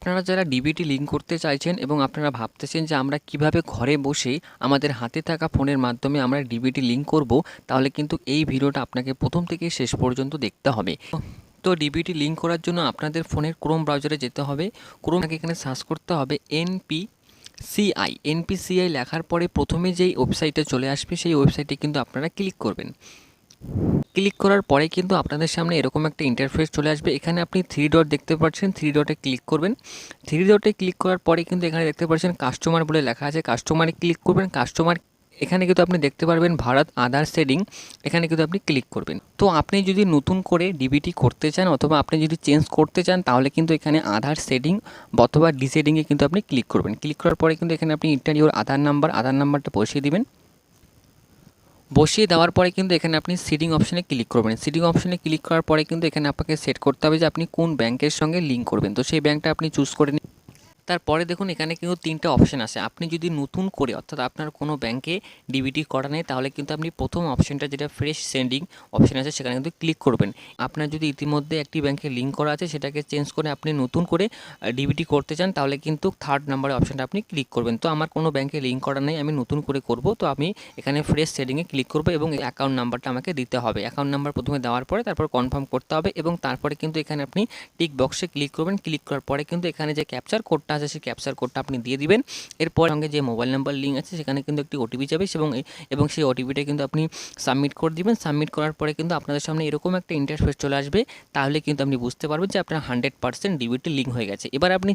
আপনারা যারা DBT link করতে চাইছেন এবং আপনারা ভাবতেছেন যে আমরা কিভাবে ঘরে বসে আমাদের হাতে থাকা ফোনের মাধ্যমে আমরা ডিবিটি লিঙ্ক করব, তাহলে কিন্তু এই ভিডিওটা আপনাকে প্রথম থেকে শেষ পর্যন্ত দেখতে হবে। তো ডিবিটি লিঙ্ক করার জন্য আপনাদের ফোনের ক্রোম ব্রাউজারে যেতে হবে। ক্রোমকে এখানে সার্চ করতে হবে এনপিসিআই লেখার পরে প্রথমে যেই ওয়েবসাইটে চলে আসবে সেই ওয়েবসাইটে কিন্তু আপনারা ক্লিক করবেন। ক্লিক করার পরে কিন্তু আপনাদের সামনে এরকম একটা ইন্টারফেস চলে আসবে। এখানে আপনি 3 ডট দেখতে পাচ্ছেন, 3 ডটে ক্লিক করবেন। 3 ডটে ক্লিক করার পরে কিন্তু এখানে দেখতে পাচ্ছেন কাস্টমার বলে লেখা আছে, কাস্টমারে ক্লিক করবেন। কাস্টমার এখানে কিন্তু আপনি দেখতে পারবেন ভারত আধার সেটিং, এখানে কিন্তু আপনি ক্লিক করবেন। তো আপনি যদি নতুন করে ডিবিটি করতে চান অথবা আপনি যদি চেঞ্জ করতে চান, তাহলে কিন্তু এখানে আধার সেটিং অথবা ডিসেটিংয়ে কিন্তু আপনি ক্লিক করবেন। ক্লিক করার পরে কিন্তু এখানে আপনি ইন্টার ইউর আধার নাম্বারটা বসিয়ে দিবেন। বসিয়ে দেওয়ার পরে কিন্তু এখানে আপনি সিটিং অপশনে ক্লিক করবেন। সিটিং অপশনে ক্লিক করার পরে কিন্তু এখানে আপনাকে সেট করতে হবে যে আপনি কোন ব্যাংকের সঙ্গে লিঙ্ক করবেন। তো সেই ব্যাংকটা আপনি চুজ করে নিন। তারপরে দেখুন এখানে কিন্তু 3টা অপশন আছে। আপনি যদি নতুন করে অর্থাৎ আপনার কোনো ব্যাংকে ডিবিটি করা নেই, তাহলে কিন্তু আপনি প্রথম অপশনটা যেটা ফ্রেশ সেন্ডিং অপশন আছে সেখানে কিন্তু ক্লিক করবেন। আপনার যদি ইতিমধ্যে একটি ব্যাংকে লিঙ্ক করা আছে সেটাকে চেঞ্জ করে আপনি নতুন করে ডিবিটি করতে চান, তাহলে কিন্তু 3rd নাম্বারের অপশনটা আপনি ক্লিক করবেন। তো আমার কোনো ব্যাংকে লিঙ্ক করা নেই, আমি নতুন করে করব, তো আমি এখানে ফ্রেশ সেটিংয়ে ক্লিক করব এবং অ্যাকাউন্ট নাম্বারটা আমাকে দিতে হবে। অ্যাকাউন্ট নাম্বার প্রথমে দেওয়ার পরে তারপর কনফার্ম করতে হবে এবং তারপরে কিন্তু এখানে আপনি টিক বক্সে ক্লিক করবেন। ক্লিক করার পরে কিন্তু এখানে যে ক্যাপচার কোডটা আছে সেই ক্যাপচার কোডটা আপনি দিয়ে দিবেন। এরপর সঙ্গে যে মোবাইল নাম্বার লিঙ্ক আছে সেখানে কিন্তু একটি ওটিপি যাবে এবং সেই ওটিপিটা কিন্তু আপনি সাবমিট করে দিবেন। সাবমিট করার পরে কিন্তু আপনাদের সামনে এরকম একটা ইন্টারফেস চলে আসবে। তাহলে কিন্তু আপনি বুঝতে পারবেন যে আপনার 100% ডিবিটি লিঙ্ক হয়ে গেছে। এবার আপনি